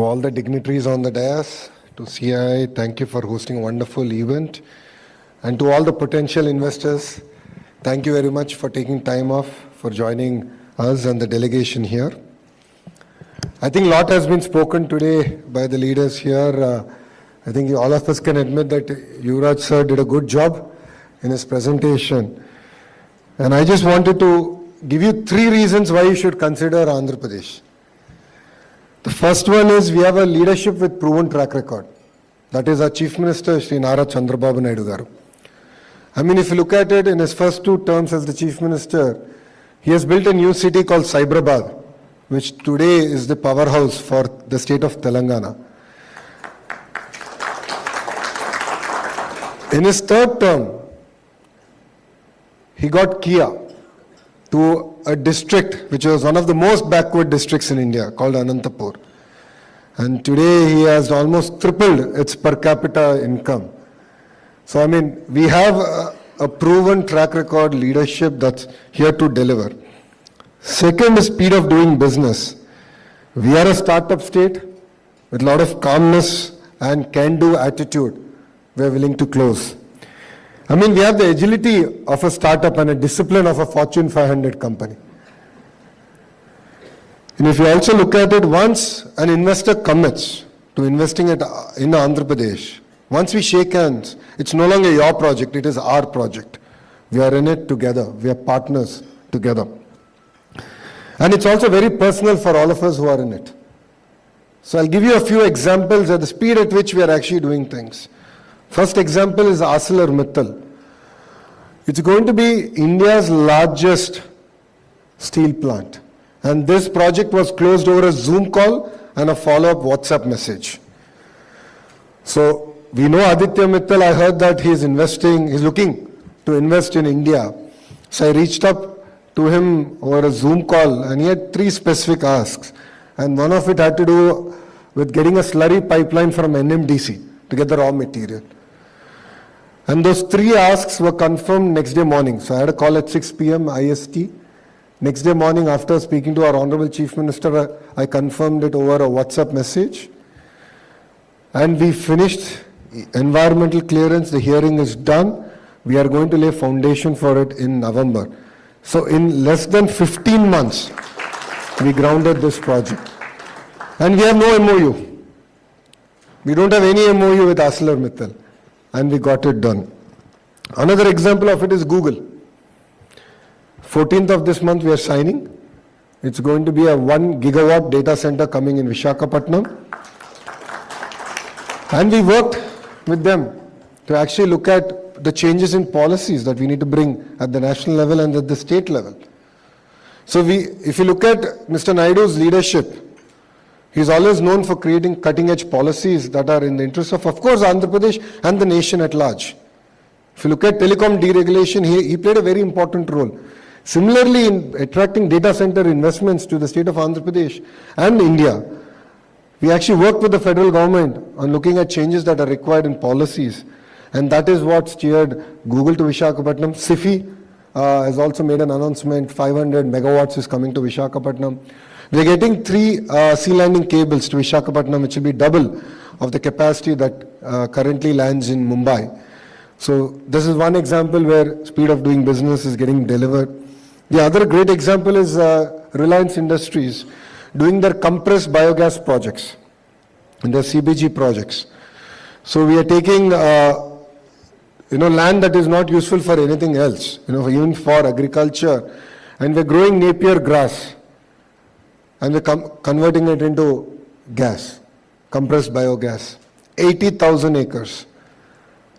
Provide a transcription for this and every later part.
To all the dignitaries on the dais, to CII, thank you for hosting a wonderful event. And to all the potential investors, thank you very much for taking time off for joining us and the delegation here. I think a lot has been spoken today by the leaders here. I think all of us can admit that Yuvraj sir did a good job in his presentation. And I just wanted to give you 3 reasons why you should consider Andhra Pradesh. The first one is we have a leadership with proven track record. That is our Chief Minister, Shri Nara Naidu garu. I mean, if you look at it, in his first 2 terms as the Chief Minister, he has built a new city called Hyderabad, which today is the powerhouse for the state of Telangana. In his 3rd term, he got Kia to a district which was one of the most backward districts in India called Anantapur. And today he has almost tripled its per capita income. So I mean, we have a proven track record leadership that's here to deliver. Second is speed of doing business. We are a startup state with a lot of calmness and can-do attitude. We are willing to close. I mean, we have the agility of a startup and a discipline of a Fortune 500 company. And if you also look at it, once an investor commits to investing in Andhra Pradesh, once we shake hands, it's no longer your project, it is our project. We are in it together. We are partners together. And it's also very personal for all of us who are in it. So I'll give you a few examples at the speed at which we are actually doing things. First example is ArcelorMittal. It's going to be India's largest steel plant. And this project was closed over a Zoom call and a follow-up WhatsApp message. So we know Aditya Mittal, I heard that he's looking to invest in India. So I reached up to him over a Zoom call and he had 3 specific asks. And one of it had to do with getting a slurry pipeline from NMDC to get the raw material. And those 3 asks were confirmed next day morning. So I had a call at 6 p.m. IST. Next day morning, after speaking to our Honorable Chief Minister, I confirmed it over a WhatsApp message. And we finished environmental clearance. The hearing is done. We are going to lay foundation for it in November. So in less than 15 months, we grounded this project. And we have no MOU. We don't have any MOU with ArcelorMittal. And we got it done. Another example of it is Google. 14th of this month we are signing. It's going to be a 1 gigawatt data center coming in Visakhapatnam. And we worked with them to actually look at the changes in policies that we need to bring at the national level and at the state level. So if you look at Mr. Naidu's leadership, he's always known for creating cutting-edge policies that are in the interest of course, Andhra Pradesh and the nation at large. If you look at telecom deregulation, he played a very important role. Similarly, in attracting data center investments to the state of Andhra Pradesh and India, we actually worked with the federal government on looking at changes that are required in policies. And that is what steered Google to Visakhapatnam. CII has also made an announcement, 500 megawatts is coming to Visakhapatnam. We are getting 3 sea landing cables to Visakhapatnam, which will be double of the capacity that currently lands in Mumbai. So this is one example where speed of doing business is getting delivered. The other great example is Reliance Industries doing their compressed biogas projects and their CBG projects. So we are taking land that is not useful for anything else, even for agriculture, and we're growing Napier grass. And we're converting it into gas, compressed biogas. 80,000 acres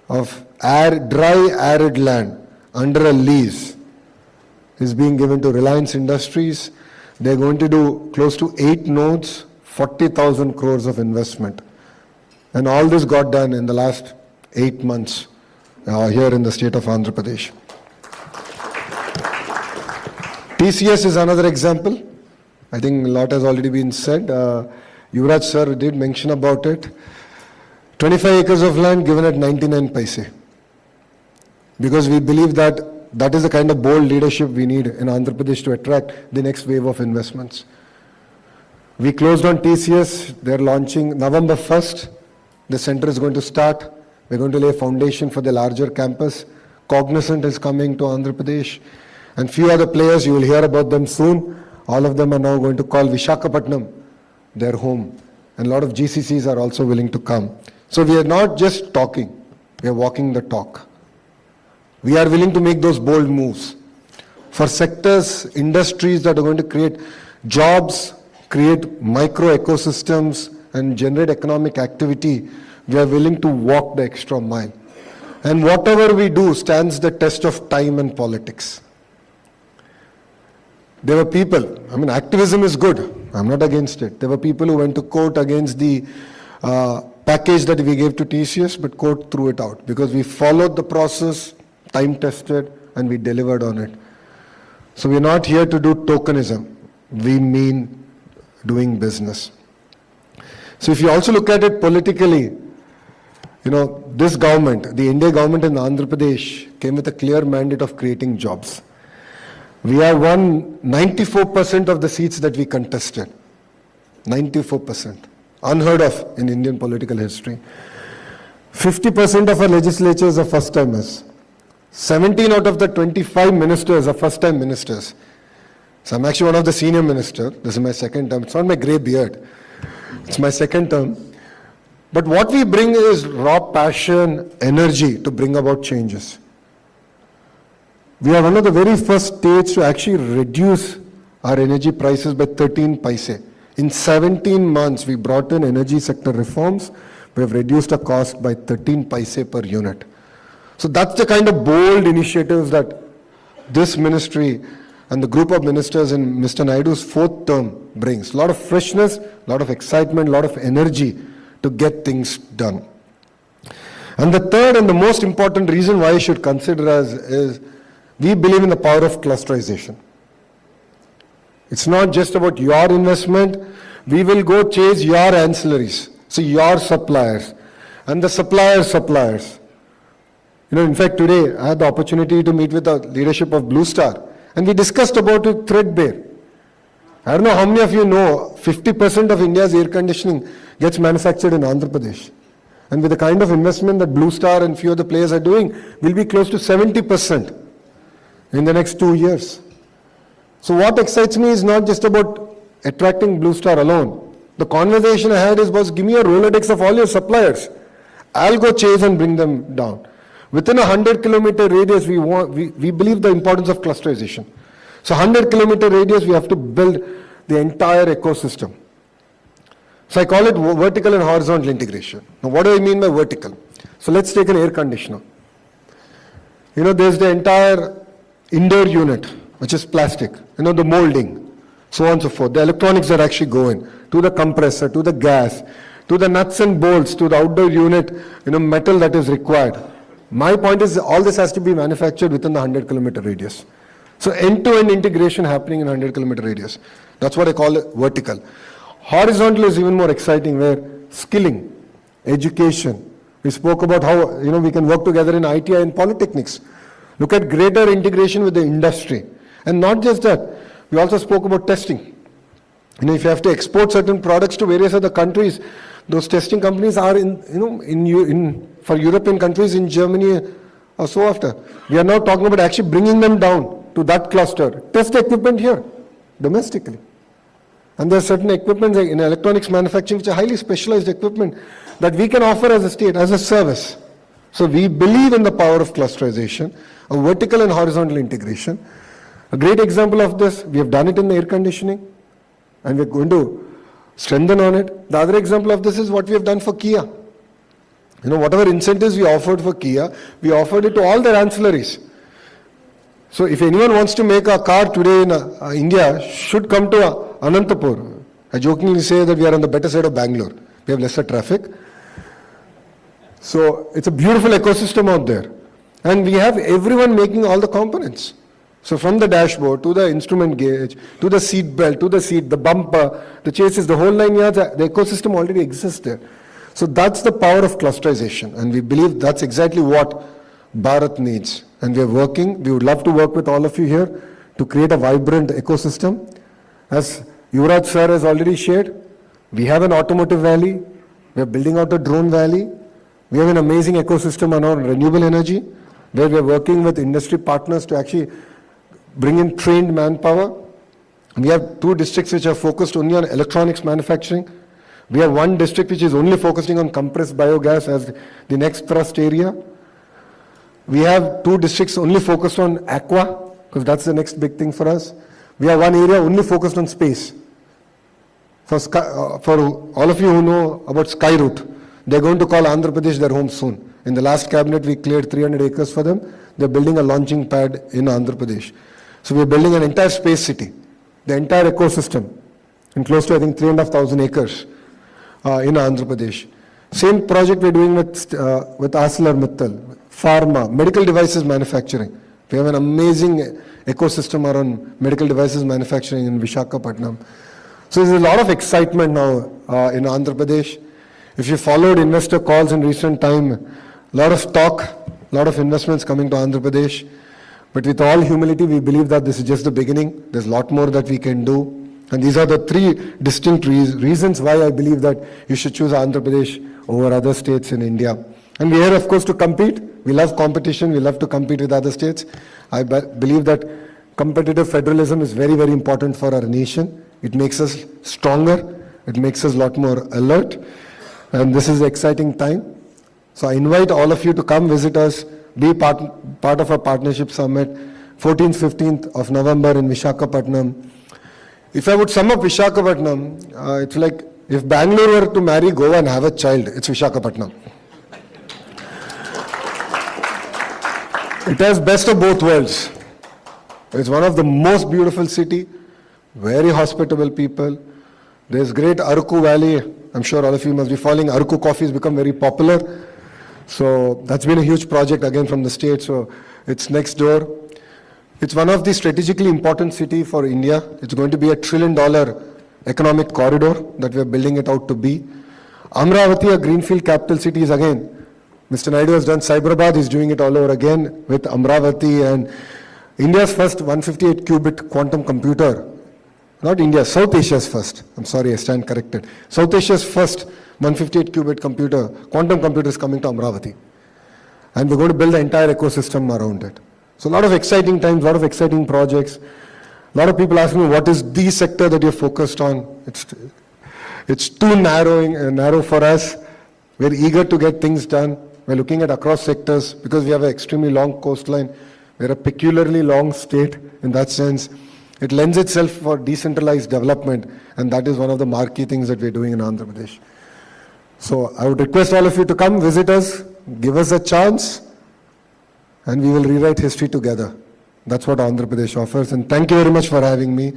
of dry arid land under a lease is being given to Reliance Industries. They're going to do close to 8 nodes, 40,000 crores of investment. And all this got done in the last 8 months here in the state of Andhra Pradesh. TCS is another example. I think a lot has already been said. Yuvraj sir did mention about it. 25 acres of land given at 99 paise. Because we believe that that is the kind of bold leadership we need in Andhra Pradesh to attract the next wave of investments. We closed on TCS. They're launching November 1st. The center is going to start. We're going to lay a foundation for the larger campus. Cognizant is coming to Andhra Pradesh. And few other players, you will hear about them soon. All of them are now going to call Visakhapatnam their home. And a lot of GCCs are also willing to come. So we are not just talking, we are walking the talk. We are willing to make those bold moves. For sectors, industries that are going to create jobs, create micro ecosystems and generate economic activity, we are willing to walk the extra mile. And whatever we do stands the test of time and politics. There were people, activism is good. I'm not against it. There were people who went to court against the package that we gave to TCS, but court threw it out because we followed the process, time tested, and we delivered on it. So we're not here to do tokenism. We mean doing business. So if you also look at it politically, this government, the India government in Andhra Pradesh, came with a clear mandate of creating jobs. We have won 94% of the seats that we contested. 94%. Unheard of in Indian political history. 50% of our legislatures are first-timers. 17 out of the 25 ministers are first-time ministers. So I'm actually one of the senior ministers. This is my second term. It's not my grey beard. It's my second term. But what we bring is raw passion, energy to bring about changes. We are one of the very first states to actually reduce our energy prices by 13 paise. In 17 months, we brought in energy sector reforms. We have reduced our cost by 13 paise per unit. So that's the kind of bold initiatives that this ministry and the group of ministers in Mr. Naidu's fourth term brings. A lot of freshness, a lot of excitement, a lot of energy to get things done. And the third and the most important reason why you should consider us is we believe in the power of clusterization. It's not just about your investment. We will go chase your ancillaries, so your suppliers and the suppliers. In fact, today I had the opportunity to meet with the leadership of Blue Star and we discussed about it threadbare. I don't know how many of you know 50% of India's air conditioning gets manufactured in Andhra Pradesh. And with the kind of investment that Blue Star and few other players are doing, will be close to 70% in the next 2 years. So what excites me is not just about attracting Blue Star alone. The conversation I had was give me a Rolodex of all your suppliers. I'll go chase and bring them down. Within a 100-kilometer radius, we believe the importance of clusterization. So 100-kilometer radius, we have to build the entire ecosystem. So I call it vertical and horizontal integration. Now what do I mean by vertical? So let's take an air conditioner. There's the entire indoor unit, which is plastic, the molding, so on and so forth. The electronics that actually go in, to the compressor, to the gas, to the nuts and bolts, to the outdoor unit, metal that is required. My point is all this has to be manufactured within the 100-kilometer radius. So end-to-end integration happening in 100-kilometer radius. That's what I call it vertical. Horizontal is even more exciting, where skilling, education. We spoke about how we can work together in ITI and polytechnics. Look at greater integration with the industry. And not just that, we also spoke about testing. If you have to export certain products to various other countries, those testing companies are for European countries, in Germany or so after. We are now talking about actually bringing them down to that cluster. Test equipment here, domestically. And there are certain equipment in electronics manufacturing which are highly specialized equipment that we can offer as a state, as a service. So we believe in the power of clusterization, a vertical and horizontal integration. A great example of this, we have done it in the air conditioning and we're going to strengthen on it. The other example of this is what we have done for Kia. Whatever incentives we offered for Kia, we offered it to all their ancillaries. So if anyone wants to make a car today in India, should come to Anantapur. I jokingly say that we are on the better side of Bangalore. We have lesser traffic. So it's a beautiful ecosystem out there. And we have everyone making all the components. So from the dashboard, to the instrument gauge, to the seat belt, to the seat, the bumper, the chassis, the whole 9 yards, the ecosystem already exists there. So that's the power of clusterization. And we believe that's exactly what Bharat needs. And we are working, we would love to work with all of you here to create a vibrant ecosystem. As Yuvraj sir has already shared. We have an automotive valley. We are building out a drone valley. We have an amazing ecosystem around renewable energy, where we are working with industry partners to actually bring in trained manpower. We have 2 districts which are focused only on electronics manufacturing. We have 1 district which is only focusing on compressed biogas as the next thrust area. We have 2 districts only focused on aqua, because that's the next big thing for us. We have 1 area only focused on space. For all of you who know about Sky Route, they're going to call Andhra Pradesh their home soon. In the last cabinet, we cleared 300 acres for them. They're building a launching pad in Andhra Pradesh. So we're building an entire space city, the entire ecosystem, in close to, I think, 3,500 acres in Andhra Pradesh. Same project we're doing with ArcelorMittal, pharma, medical devices manufacturing. We have an amazing ecosystem around medical devices manufacturing in Visakhapatnam. So there's a lot of excitement now in Andhra Pradesh. If you followed investor calls in recent time, a lot of talk, a lot of investments coming to Andhra Pradesh. But with all humility, we believe that this is just the beginning. There's a lot more that we can do. And these are the 3 distinct reasons why I believe that you should choose Andhra Pradesh over other states in India. And we are here, of course, to compete. We love competition. We love to compete with other states. I believe that competitive federalism is very, very important for our nation. It makes us stronger. It makes us a lot more alert. And this is an exciting time. So I invite all of you to come visit us, be part of our partnership summit, 14th, 15th of November in Visakhapatnam. If I would sum up Visakhapatnam, it's like if Bangalore were to marry Goa and have a child, it's Visakhapatnam. It has best of both worlds. It's one of the most beautiful city, very hospitable people. There's great Araku Valley. I'm sure all of you must be following. Araku coffee has become very popular. So that's been a huge project again from the state. So it's next door. It's one of the strategically important city for India. It's going to be $1 trillion economic corridor that we're building it out to be. Amravati, a greenfield capital city, is again. Mr. Naidu has done Hyderabad. He's doing it all over again with Amravati, and India's first 158 qubit quantum computer. Not India, South Asia's first. I'm sorry, I stand corrected. South Asia's first 158 qubit computer, quantum computer is coming to Amravati. And we're going to build the entire ecosystem around it. So a lot of exciting times, a lot of exciting projects. A lot of people ask me, what is the sector that you're focused on? It's too narrow for us. We're eager to get things done. We're looking at across sectors because we have an extremely long coastline. We're a peculiarly long state in that sense. It lends itself for decentralized development, and that is one of the marquee things that we're doing in Andhra Pradesh. So I would request all of you to come visit us, give us a chance, and we will rewrite history together. That's what Andhra Pradesh offers, and thank you very much for having me.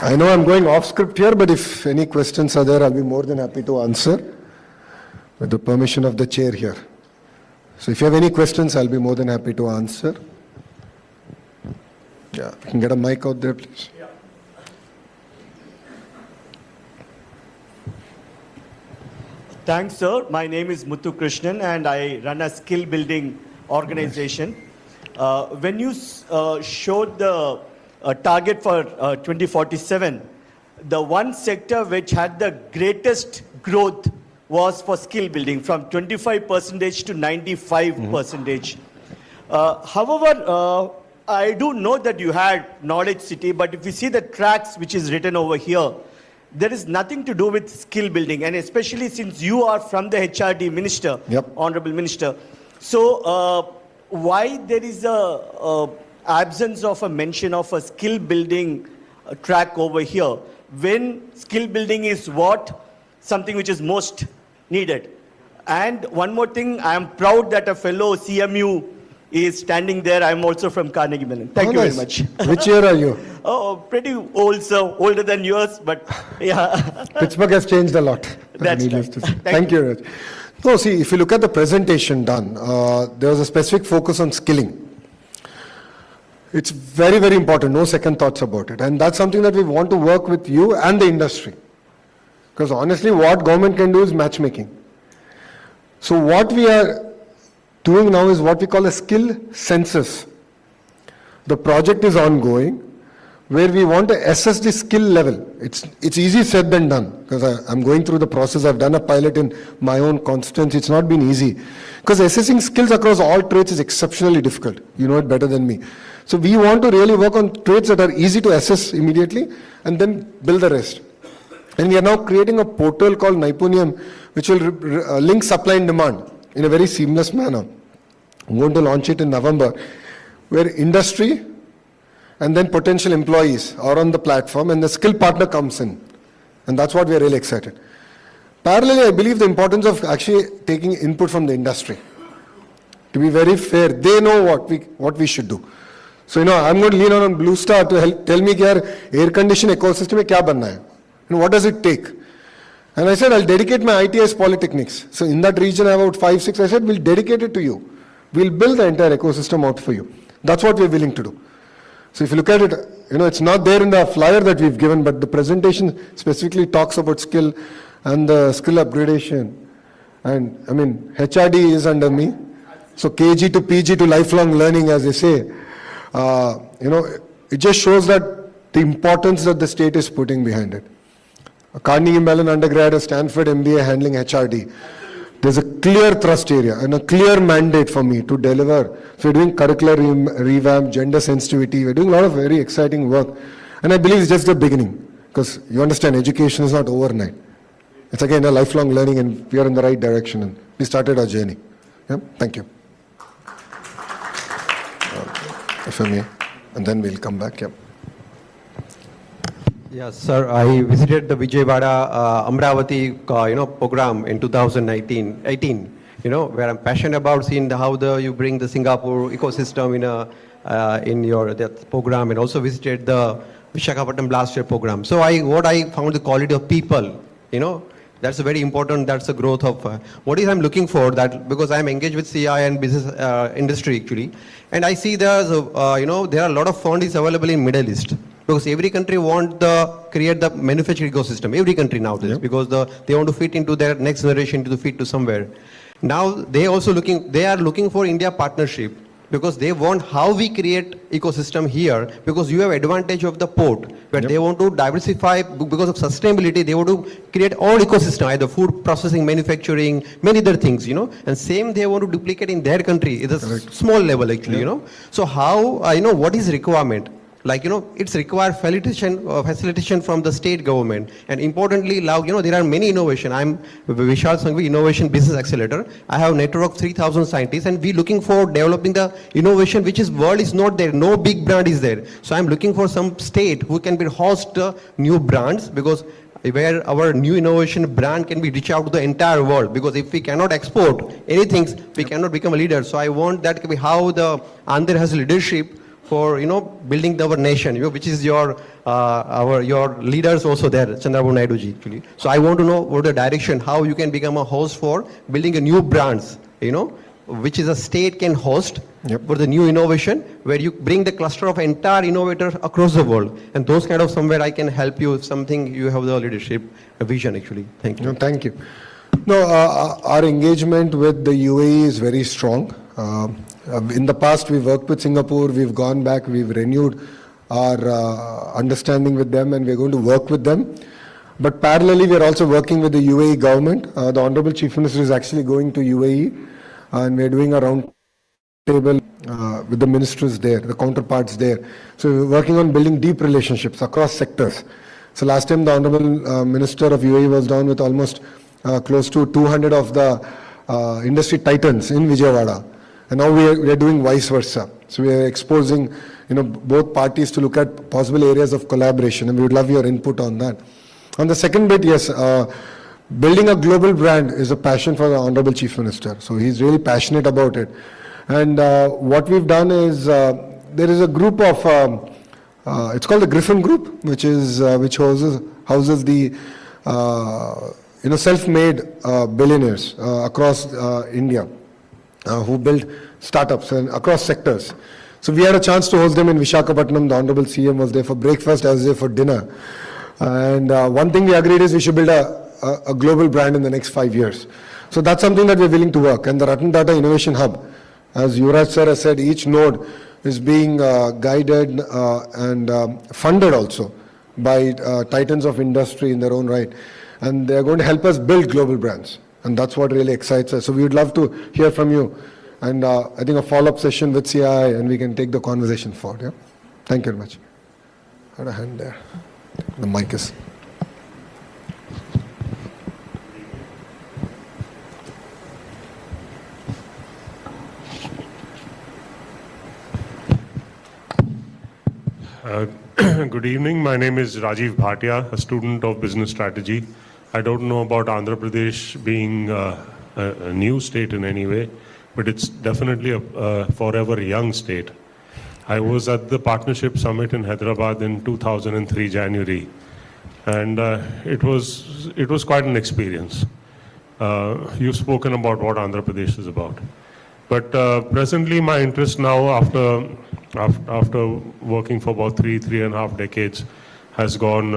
I know I'm going off script here, but if any questions are there, I'll be more than happy to answer with the permission of the chair here. So if you have any questions, I'll be more than happy to answer. Yeah, we can get a mic out there, please. Yeah. Thanks, sir. My name is Muthu Krishnan, and I run a skill building organization. When you showed the target for 2047, the one sector which had the greatest growth was for skill building, from 25% to 95%. However, I do know that you had Knowledge City, but if you see the tracks which is written over here, there is nothing to do with skill building, and especially since you are from the HRD minister, Honorable Minister. So why there is a absence of a mention of a skill building track over here, when skill building is something which is most needed? And one more thing, I am proud that a fellow CMU is standing there. I am also from Carnegie Mellon. Thank you very much. Which year are you? Oh, pretty old, sir. Older than yours, but yeah. Pittsburgh has changed a lot. That's right. Thank you. No, see, if you look at the presentation done, there was a specific focus on skilling. It's very, very important. No second thoughts about it. And that's something that we want to work with you and the industry. Because honestly, what government can do is matchmaking. So what we are doing now is what we call a skill census. The project is ongoing, where we want to assess the skill level. It's easy said than done, because I'm going through the process. I've done a pilot in my own constituency. It's not been easy, because assessing skills across all trades is exceptionally difficult. You know it better than me. So we want to really work on trades that are easy to assess immediately and then build the rest. And we are now creating a portal called Naipunyam, which will link supply and demand in a very seamless manner. I'm going to launch it in November, where industry and then potential employees are on the platform and the skill partner comes in. And that's what we are really excited. Parallelly, I believe the importance of actually taking input from the industry. To be very fair, they know what we should do. So, I'm going to lean on Blue Star to help tell me that air condition ecosystem mein kya banna hai? What does it take? And I said, I'll dedicate my ITS polytechnics. So in that region, I have about 5, 6. I said, we'll dedicate it to you. We'll build the entire ecosystem out for you. That's what we're willing to do. So if you look at it, it's not there in the flyer that we've given, but the presentation specifically talks about skill and the skill upgradation. And HRD is under me. So KG to PG to lifelong learning, as they say. It just shows that the importance that the state is putting behind it. A Carnegie Mellon undergrad, a Stanford MBA handling HRD. There's a clear thrust area and a clear mandate for me to deliver. So we're doing curricular revamp, gender sensitivity. We're doing a lot of very exciting work. And I believe it's just the beginning, because you understand education is not overnight. It's again a lifelong learning, and we are in the right direction. And we started our journey. Yeah? Thank you. If I may, and then we'll come back. Yeah. Yes, sir. I visited the Vijayawada Amravati, program in 2018, where I'm passionate about seeing how you bring the Singapore ecosystem in your that program, and also visited the Visakhapatnam Blast Year program. So what I found the quality of people, that's very important. That's the growth of what is I'm looking for, that because I'm engaged with CII and business industry actually, and I see there's there are a lot of funds available in Middle East. Because every country create the manufacturing ecosystem. Every country nowadays, because they want to fit into their next generation to fit to somewhere. Now they are looking for India partnership, because they want how we create ecosystem here, because you have advantage of the port, where they want to diversify because of sustainability. They want to create all ecosystem, either food processing, manufacturing, many other things, and same they want to duplicate in their country. It's a small level actually, So how, what is requirement? It's required facilitation from the state government, and importantly, there are many innovation. I'm Vishal Sangvi, Innovation Business Accelerator. I have a network of 3,000 scientists, and we're looking for developing the innovation which is world is not there. No big brand is there. So I'm looking for some state who can be host new brands, because where our new innovation brand can be reach out to the entire world. Because if we cannot export anything, we cannot become a leader. So I want that to be how the Andhra has leadership for building our nation, which is your leaders also there, Chandrababu Naidu ji actually. So I want to know what the direction, how you can become a host for building a new brands, which is a state can host for the new innovation, where you bring the cluster of entire innovators across the world, and those kind of somewhere I can help you if something you have the leadership vision actually. Thank you. No, thank you. No, our engagement with the UAE is very strong. In the past, we worked with Singapore, we've gone back, we've renewed our understanding with them, and we're going to work with them. But parallelly, we're also working with the UAE government. The Honorable Chief Minister is actually going to UAE, and we're doing a round table with the ministers there, the counterparts there. So we're working on building deep relationships across sectors. So last time, the Honorable Minister of UAE was down with almost close to 200 of the industry titans in Vijayawada. And now we are doing vice versa. So we are exposing, both parties to look at possible areas of collaboration, and we would love your input on that. On the second bit, yes, building a global brand is a passion for the Honorable Chief Minister. So he's really passionate about it. And what we've done is, there is a group of, it's called the Griffin Group, which houses the, self-made billionaires across India. Who build startups and across sectors. So we had a chance to host them in Visakhapatnam. The Honorable CM was there for breakfast, I was there for dinner. And one thing we agreed is we should build a global brand in the next 5 years. So that's something that we're willing to work. And the Ratan Tata Innovation Hub, as Yuvraj sir has said, each node is being guided and funded also by titans of industry in their own right. And they're going to help us build global brands. And that's what really excites us. So we would love to hear from you. And I think a follow-up session with CII, and we can take the conversation forward. Yeah? Thank you very much. I had a hand there. The mic is. Good evening. My name is Rajiv Bhatia, a student of business strategy. I don't know about Andhra Pradesh being a new state in any way, but it's definitely a forever young state. I was at the Partnership Summit in Hyderabad in 2003 January, and it was quite an experience. You've spoken about what Andhra Pradesh is about. But presently my interest now after working for about three and a half decades has gone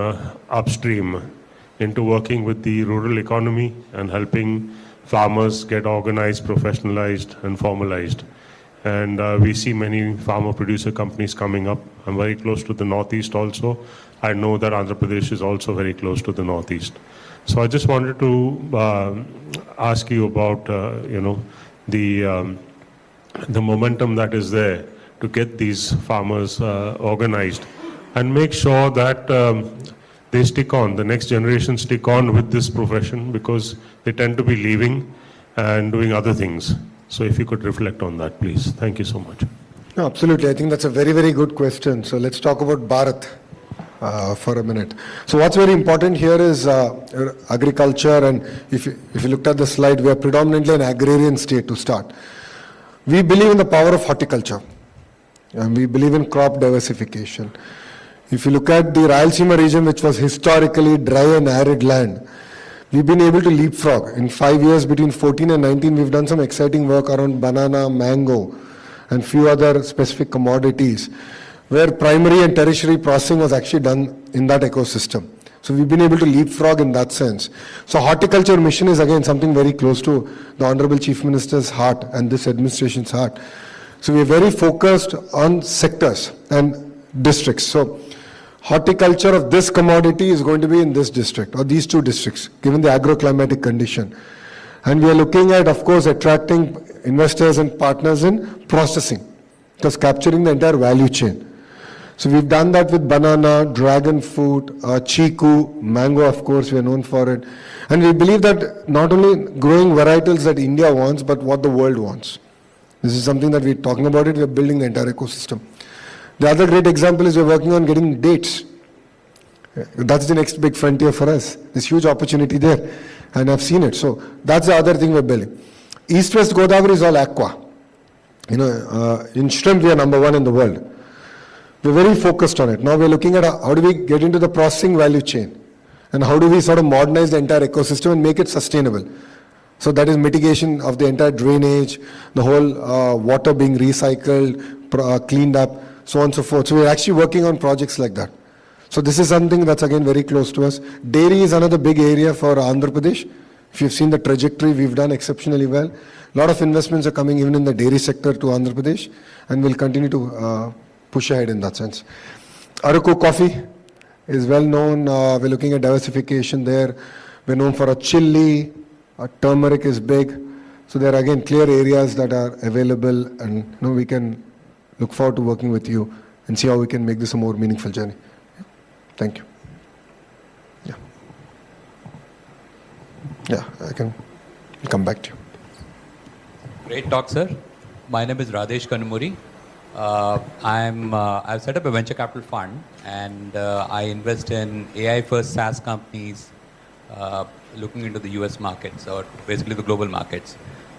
upstream into working with the rural economy and helping farmers get organized, professionalized and formalized. And we see many farmer producer companies coming up. I'm very close to the Northeast also. I know that Andhra Pradesh is also very close to the Northeast. So I just wanted to ask you about, the momentum that is there to get these farmers organized and make sure that they stick on, the next generation stick on with this profession, because they tend to be leaving and doing other things. So if you could reflect on that, please. Thank you so much. No, absolutely. I think that's a very, very good question. So let's talk about Bharat for a minute. So what's very important here is agriculture. And if you looked at the slide, we are predominantly an agrarian state to start. We believe in the power of horticulture, and we believe in crop diversification. If you look at the Rayalaseema region, which was historically dry and arid land, we've been able to leapfrog. In 5 years, between 14 and 19, we've done some exciting work around banana, mango, and few other specific commodities, where primary and tertiary processing was actually done in that ecosystem. So we've been able to leapfrog in that sense. So horticulture mission is again something very close to the Honorable Chief Minister's heart and this administration's heart. So we're very focused on sectors and districts. So horticulture of this commodity is going to be in this district or these two districts, given the agroclimatic condition. And we are looking at, of course, attracting investors and partners in processing, thus capturing the entire value chain. So we've done that with banana, dragon fruit, chiku, mango, of course, we are known for it. And we believe that not only growing varietals that India wants, but what the world wants. This is something that we're talking about it, we're building the entire ecosystem. The other great example is we're working on getting dates. That's the next big frontier for us. There's huge opportunity there, and I've seen it. So that's the other thing we're building. East-West Godavari is all aqua. In shrimp, we are #1 in the world. We're very focused on it. Now we're looking at how do we get into the processing value chain, and how do we sort of modernize the entire ecosystem and make it sustainable. So that is mitigation of the entire drainage, the whole water being recycled, cleaned up, so on and so forth. So we're actually working on projects like that. So this is something that's again very close to us. Dairy is another big area for Andhra Pradesh. If you've seen the trajectory, we've done exceptionally well. A lot of investments are coming even in the dairy sector to Andhra Pradesh, and we'll continue to push ahead in that sense. Araku coffee is well known. We're looking at diversification there. We're known for a chili. Turmeric is big. So there are again clear areas that are available, and we can look forward to working with you and see how we can make this a more meaningful journey. Thank you. Yeah, I'll come back to you. Great talk, sir. My name is Radesh Kanumuri. I've set up a venture capital fund, and I invest in AI first SaaS companies looking into the US markets, or basically the global markets.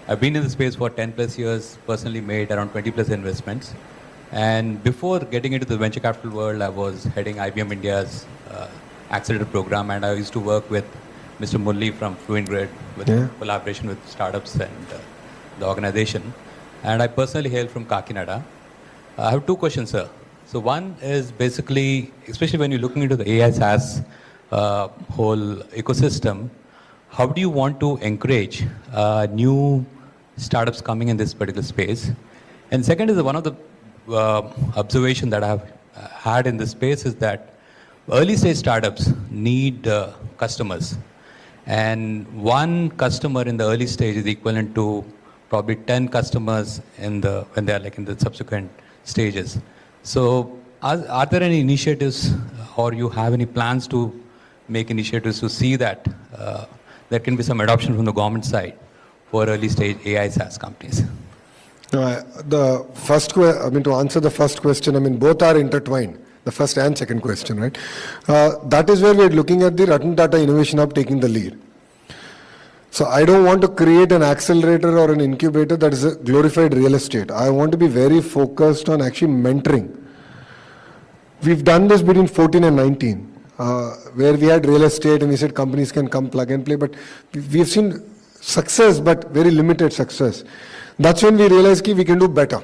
I've been in the space for 10 plus years, personally made around 20 plus investments. And before getting into the venture capital world, I was heading IBM India's accelerator program, and I used to work with Mr. Mulli from Fluent Grid with collaboration with startups and the organization. And I personally hail from Kakinada. I have two questions, sir. So one is basically, especially when you're looking into the AI SaaS whole ecosystem, how do you want to encourage new startups coming in this particular space? And second is one of the observation that I've had in this space is that early stage startups need customers. And one customer in the early stage is equivalent to probably 10 customers when they are like in the subsequent stages. So are there any initiatives or you have any plans to make initiatives to see that there can be some adoption from the government side for early stage AI SaaS companies? To answer the first question, both are intertwined, the first and second question, right? That is where we're looking at the Ratan Tata Innovation Hub taking the lead. So I don't want to create an accelerator or an incubator that is a glorified real estate. I want to be very focused on actually mentoring. We've done this between 14 and 19, where we had real estate and we said companies can come plug and play, but we've seen success, but very limited success. That's when we realized we can do better.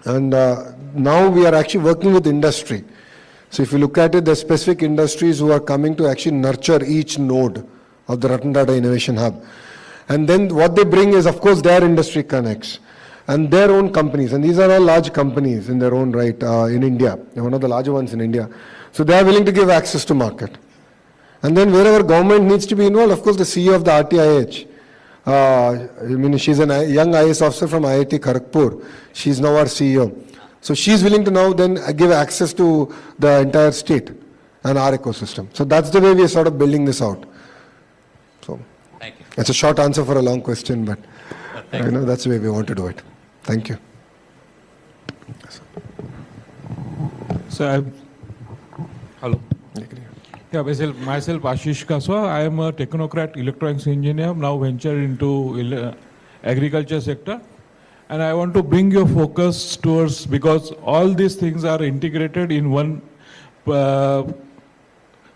And now we are actually working with industry. So if you look at it, there's specific industries who are coming to actually nurture each node of the Ratan Tata Innovation Hub. And then what they bring is, of course, their industry connects and their own companies. And these are all large companies in their own right in India. They're one of the larger ones in India. So they are willing to give access to market. And then wherever government needs to be involved, of course, the CEO of the RTIH. She's a young IAS officer from IIT Kharagpur. She's now our CEO. So she's willing to now then give access to the entire state and our ecosystem. So that's the way we are sort of building this out. So Thank you. It's a short answer for a long question, but that's the way we want to do it. Thank you. So hello. Yeah, myself Ashish Kaswa. I am a technocrat, electronics engineer, now ventured into agriculture sector. And I want to bring your focus towards, because all these things are integrated in one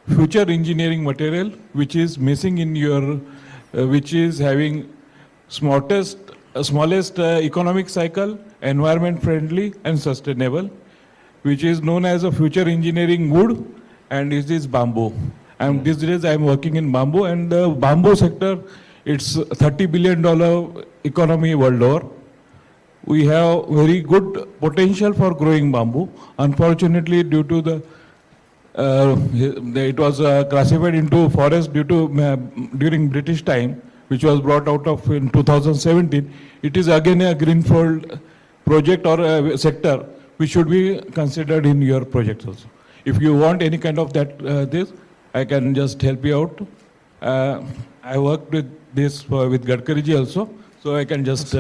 future engineering material, which is missing in your, which is having smallest economic cycle, environment friendly and sustainable, which is known as a future engineering wood, and it is bamboo. And these days I am working in bamboo, and the bamboo sector, it's $30 billion economy world over. We have very good potential for growing bamboo. Unfortunately, due to the it was classified into forest due to during British time, which was brought out of in 2017. It is again a greenfield project or a sector which should be considered in your projects also. If you want any kind of that this, I can just help you out. I worked with this with Gadkariji also, so I can just.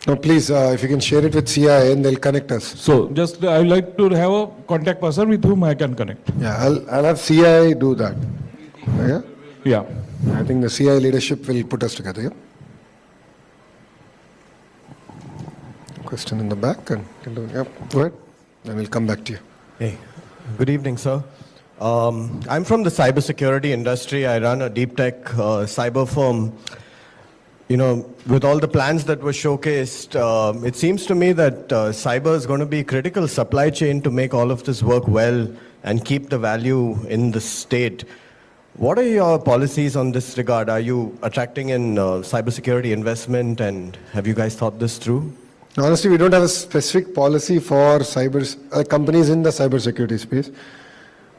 No, please, if you can share it with CII and they'll connect us. So just I would like to have a contact person with whom I can connect. Yeah, I'll have CII do that. Yeah? Yeah. I think the CII leadership will put us together. Yeah? Question in the back. And yeah, go ahead. Then we'll come back to you. Hey, good evening, sir. I'm from the cybersecurity industry. I run a deep tech cyber firm. You know, with all the plans that were showcased, it seems to me that cyber is going to be a critical supply chain to make all of this work well and keep the value in the state. What are your policies on this regard? Are you attracting in cybersecurity investment, and have you guys thought this through? Honestly, we don't have a specific policy for companies in the cybersecurity space.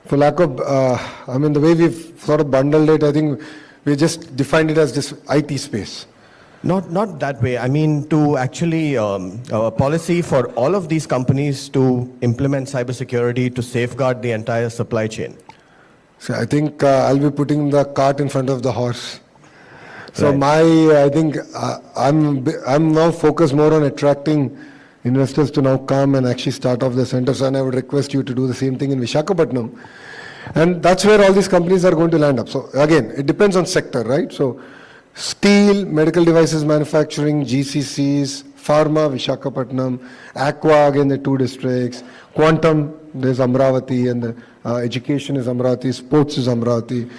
For lack of, the way we've sort of bundled it, I think we just defined it as this IT space. Not that way. I mean, to actually a policy for all of these companies to implement cybersecurity to safeguard the entire supply chain. So I think I'll be putting the cart in front of the horse. So Right. I think I'm now focused more on attracting investors to now come and actually start off the centers, and I would request you to do the same thing in Visakhapatnam. And that's where all these companies are going to land up. So again, it depends on sector, right? So steel, medical devices manufacturing, GCCs, pharma, Visakhapatnam, aqua, again the 2 districts, quantum, there's Amravati, and the education is Amravati, sports is Amravati.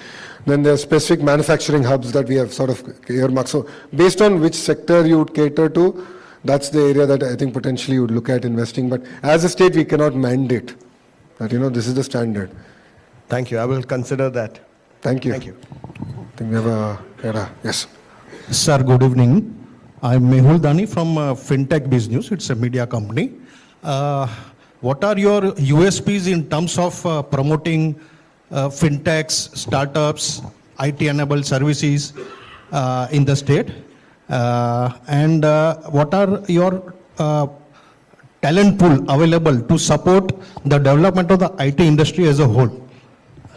Then there are specific manufacturing hubs that we have sort of earmarked. So based on which sector you would cater to, that's the area that I think potentially you would look at investing. But as a state, we cannot mandate that, this is the standard. Thank you. I will consider that. Thank you. Thank you. I think we have yes. Sir, good evening. I'm Mehul Dani from FinTech Business. It's a media company. What are your USPs in terms of promoting fintechs, startups, IT-enabled services in the state? And what are your talent pool available to support the development of the IT industry as a whole?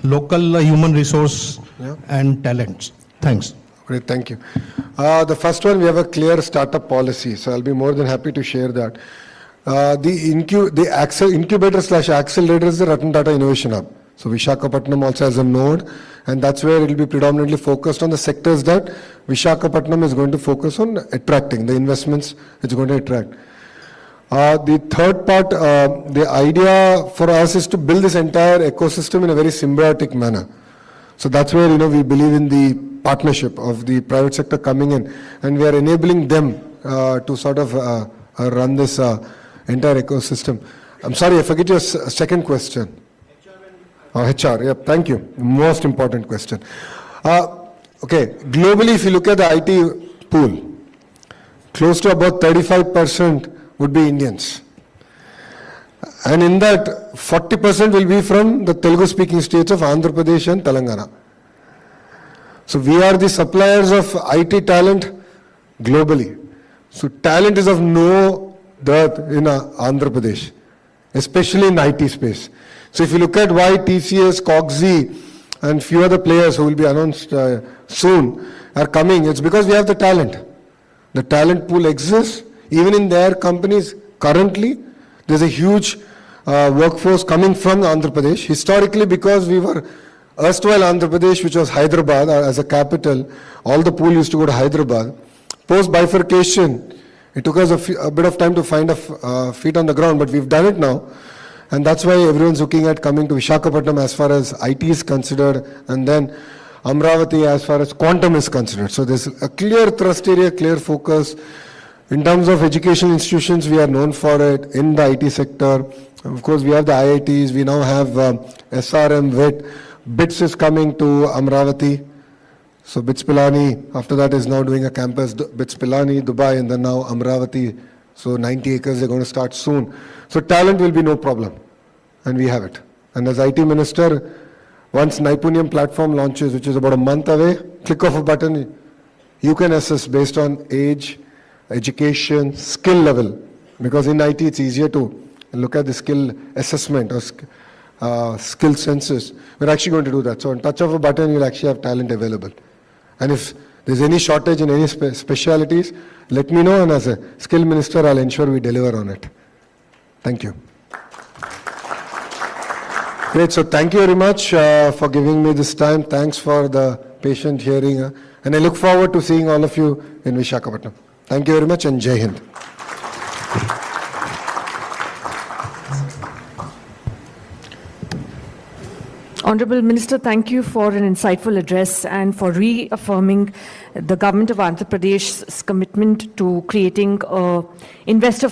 Local human resource and talents. Thanks. Great, thank you. The first one, we have a clear startup policy, so I'll be more than happy to share that. The incubator/accelerator is the Ratan Tata Innovation Hub. So Visakhapatnam also has a node, and that's where it will be predominantly focused on the sectors that Visakhapatnam is going to focus on attracting, the investments it's going to attract. The third part, the idea for us is to build this entire ecosystem in a very symbiotic manner. So that's where, we believe in the partnership of the private sector coming in, and we are enabling them to sort of run this entire ecosystem. I'm sorry, I forget your second question. HR, yeah, thank you. Most important question. Okay, globally, if you look at the IT pool, close to about 35% would be Indians. And in that, 40% will be from the Telugu-speaking states of Andhra Pradesh and Telangana. So we are the suppliers of IT talent globally. So talent is of no dearth in Andhra Pradesh, especially in the IT space. So if you look at why TCS, Coxy, and few other players who will be announced soon are coming, it's because we have the talent. The talent pool exists. Even in their companies, currently, there's a huge workforce coming from Andhra Pradesh. Historically, because we were erstwhile Andhra Pradesh, which was Hyderabad as a capital, all the pool used to go to Hyderabad. Post bifurcation, it took us a bit of time to find a feet on the ground, but we've done it now. And that's why everyone's looking at coming to Visakhapatnam as far as IT is considered, and then Amravati as far as quantum is considered. So there's a clear thrust area, clear focus. In terms of education institutions, we are known for it in the IT sector. Of course, we have the IITs. We now have SRM, WIT. BITS is coming to Amravati. So BITS Pilani, after that, is now doing a campus, BITS Pilani, Dubai, and then now Amravati. So 90 acres, they're going to start soon. So talent will be no problem. And we have it. And as IT minister, once Naipunyam platform launches, which is about a month away, click of a button, you can assess based on age, education, skill level. Because in IT, it's easier to look at the skill assessment or skill census. We're actually going to do that. So on touch of a button, you'll actually have talent available. And if there's any shortage in any specialities, let me know, and as a skill minister, I'll ensure we deliver on it. Thank you. Great, so thank you very much for giving me this time. Thanks for the patient hearing. And I look forward to seeing all of you in Visakhapatnam. Thank you very much, and Jai Hind. Honourable Minister, thank you for an insightful address and for reaffirming the Government of Andhra Pradesh's commitment to creating investor-friendly